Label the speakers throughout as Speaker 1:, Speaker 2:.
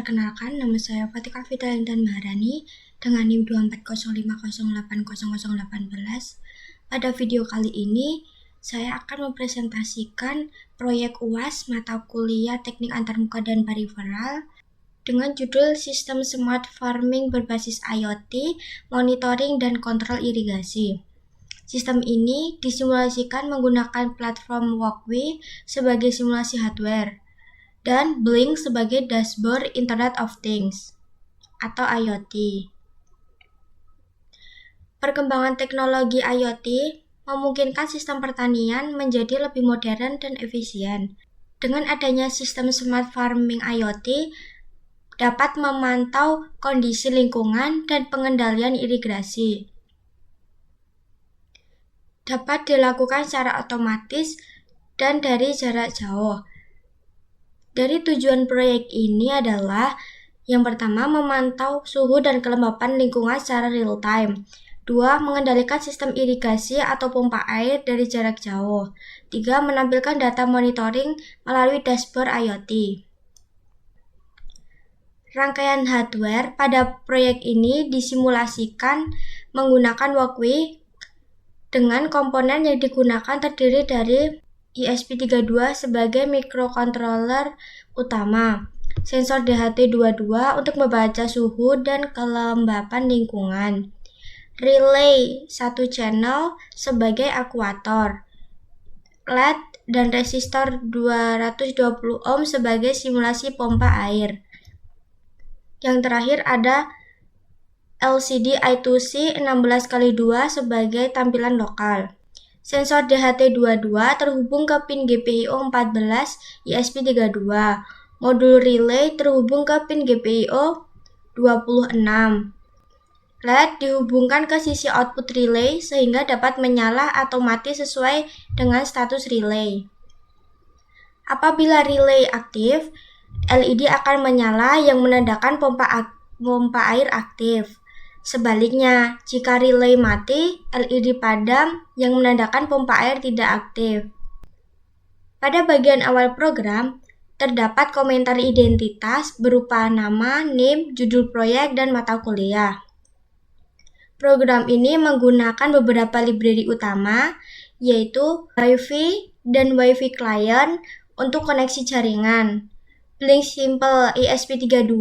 Speaker 1: Perkenalkan, nama saya Fatika Fitalintan Maharani dengan NIM 24050800018. Pada video kali ini, saya akan mempresentasikan proyek UAS mata kuliah Teknik Antarmuka dan Periferal dengan judul Sistem Smart Farming berbasis IoT, Monitoring dan Kontrol Irigasi. Sistem ini disimulasikan menggunakan platform Walkway sebagai simulasi hardware dan Blink sebagai dashboard Internet of Things atau IoT. Perkembangan teknologi IoT memungkinkan sistem pertanian menjadi lebih modern dan efisien. Dengan adanya sistem smart farming IoT dapat memantau kondisi lingkungan dan pengendalian irigasi. Dapat dilakukan secara otomatis dan dari jarak jauh. Dari tujuan proyek ini adalah yang pertama, memantau suhu dan kelembapan lingkungan secara real time. 2. Mengendalikan sistem irigasi atau pompa air dari jarak jauh. 3. Menampilkan data monitoring melalui dashboard IoT. Rangkaian hardware pada proyek ini disimulasikan menggunakan Walkway dengan komponen yang digunakan terdiri dari ESP32 sebagai microcontroller utama, sensor DHT22 untuk membaca suhu dan kelembapan lingkungan, relay 1 channel sebagai akuator, LED dan resistor 220 ohm sebagai simulasi pompa air. Yang terakhir ada LCD I2C 16x2 sebagai tampilan lokal. Sensor DHT22 terhubung ke pin GPIO 14 ESP32. Modul relay terhubung ke pin GPIO 26. LED dihubungkan ke sisi output relay sehingga dapat menyala atau mati sesuai dengan status relay. Apabila relay aktif, LED akan menyala yang menandakan pompa air aktif. Sebaliknya, jika relay mati, LED padam yang menandakan pompa air tidak aktif. Pada bagian awal program, terdapat komentar identitas berupa nama, NIM, judul proyek, dan mata kuliah. Program ini menggunakan beberapa library utama, yaitu Wi-Fi dan Wi-Fi Client untuk koneksi jaringan, Blink Simple ESP32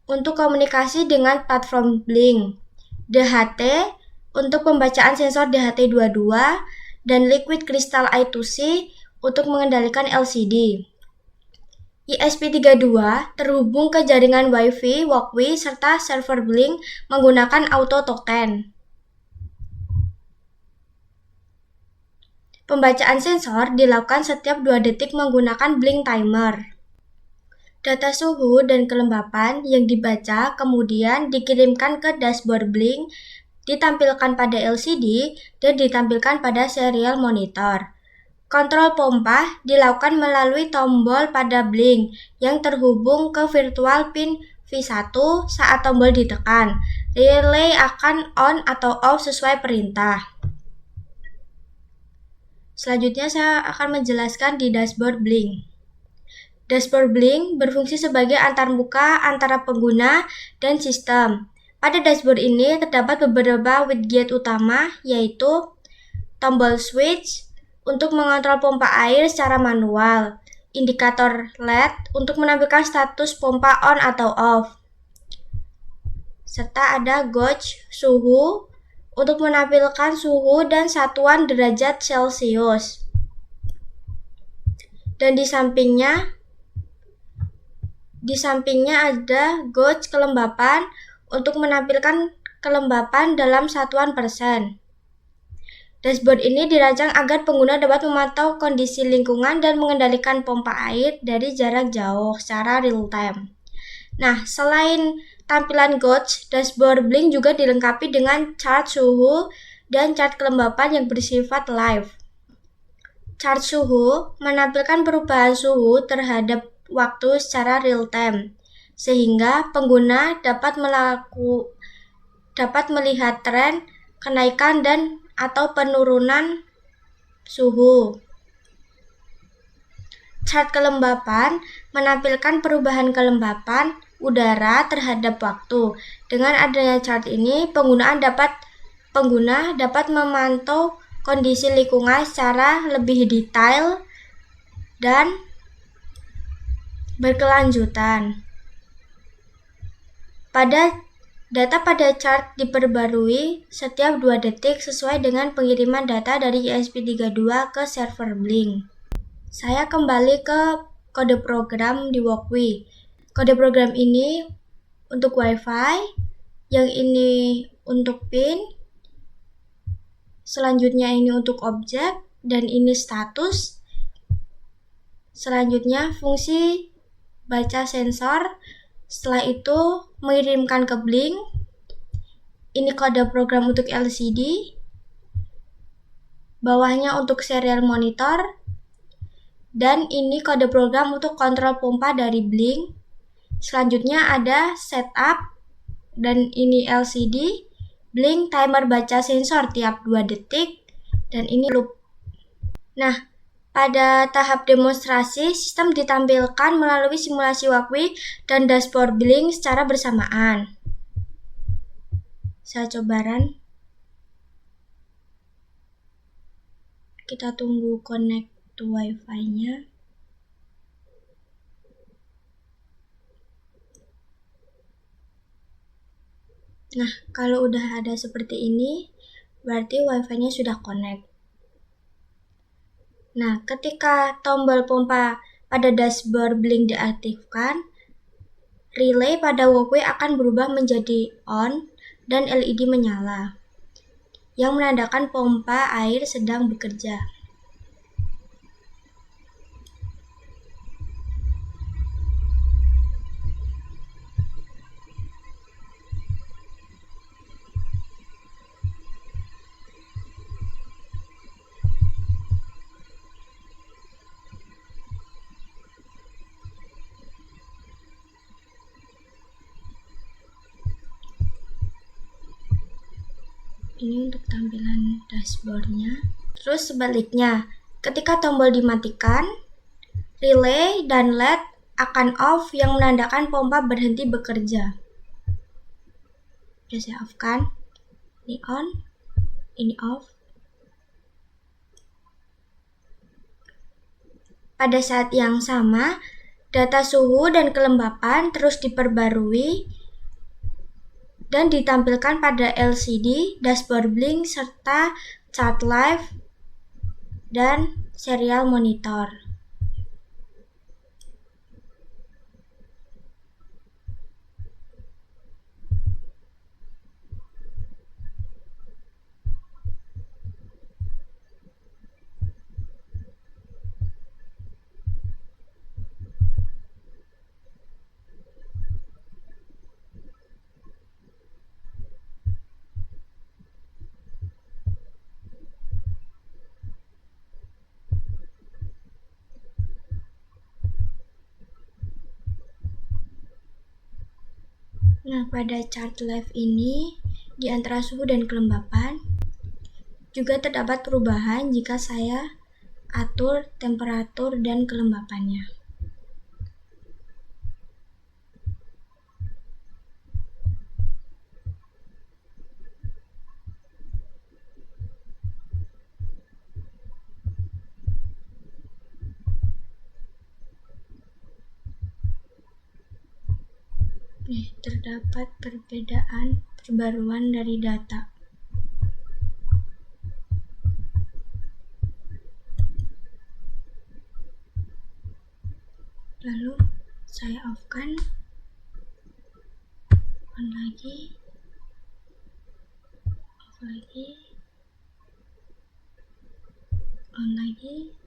Speaker 1: untuk komunikasi dengan platform Blink, DHT untuk pembacaan sensor DHT22, dan Liquid Crystal I2C untuk mengendalikan LCD. ESP32 terhubung ke jaringan Wi-Fi, Walkway, serta server Blink menggunakan auto token. Pembacaan sensor dilakukan setiap 2 detik menggunakan Blink Timer. Data suhu dan kelembapan yang dibaca kemudian dikirimkan ke dashboard Blink, ditampilkan pada LCD, dan ditampilkan pada serial monitor. Kontrol pompa dilakukan melalui tombol pada Blink yang terhubung ke virtual pin V1 saat tombol ditekan. Relay akan on atau off sesuai perintah. Selanjutnya saya akan menjelaskan di dashboard Blink. Dashboard Blink berfungsi sebagai antarmuka antara pengguna dan sistem. Pada dashboard ini terdapat beberapa widget utama, yaitu tombol switch untuk mengontrol pompa air secara manual, indikator LED untuk menampilkan status pompa on atau off, serta ada gauge suhu untuk menampilkan suhu dan satuan derajat Celcius. Dan di sampingnya ada gauge kelembapan untuk menampilkan kelembapan dalam satuan persen. Dashboard ini dirancang agar pengguna dapat memantau kondisi lingkungan dan mengendalikan pompa air dari jarak jauh secara real time. Nah, selain tampilan gauge, dashboard Blink juga dilengkapi dengan chart suhu dan chart kelembapan yang bersifat live. Chart suhu menampilkan perubahan suhu terhadap waktu secara real time, sehingga pengguna dapat melihat tren kenaikan dan atau penurunan suhu. Chart kelembapan menampilkan perubahan kelembapan udara terhadap waktu. Dengan adanya chart ini, pengguna dapat memantau kondisi lingkungan secara lebih detail dan berkelanjutan. Data pada chart diperbarui setiap 2 detik sesuai dengan pengiriman data dari ESP32 ke server Blink. Saya kembali ke kode program di Walkwi. Kode program ini untuk WiFi, yang ini untuk pin, selanjutnya ini untuk objek, dan ini status. Selanjutnya fungsi baca sensor, setelah itu mengirimkan ke Blink. Ini kode program untuk LCD, bawahnya untuk serial monitor, dan ini kode program untuk kontrol pompa dari Blink. Selanjutnya ada setup, dan ini LCD, Blink timer baca sensor tiap 2 detik, dan ini loop. Nah, pada tahap demonstrasi, sistem ditampilkan melalui simulasi Walkwi dan dashboard Blink secara bersamaan. Saya coba run. Kita tunggu connect to Wi-Fi-nya. Nah, kalau udah ada seperti ini, berarti Wi-Fi-nya sudah connect. Nah, ketika tombol pompa pada dashboard Blink diaktifkan, relay pada Walkwi akan berubah menjadi on dan LED menyala, yang menandakan pompa air sedang bekerja. Ini untuk tampilan dashboardnya. Terus sebaliknya, ketika tombol dimatikan, relay dan LED akan off yang menandakan pompa berhenti bekerja. Sudah saya off kan? Ini on, ini off. Pada saat yang sama, data suhu dan kelembapan terus diperbarui dan ditampilkan pada LCD, dashboard Blink, serta chart live dan serial monitor. Nah, pada chart live ini, di antara suhu dan kelembapan, juga terdapat perubahan jika saya atur temperatur dan kelembapannya. Terdapat perbaruan dari data. Lalu saya off-kan, on lagi, off lagi, on lagi.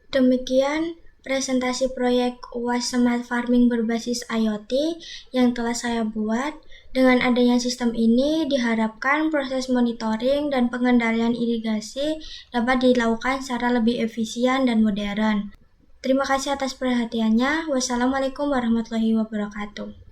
Speaker 1: Demikian presentasi proyek UAS Smart Farming berbasis IoT yang telah saya buat. Dengan adanya sistem ini, diharapkan proses monitoring dan pengendalian irigasi dapat dilakukan secara lebih efisien dan modern. Terima kasih atas perhatiannya. Wassalamualaikum warahmatullahi wabarakatuh.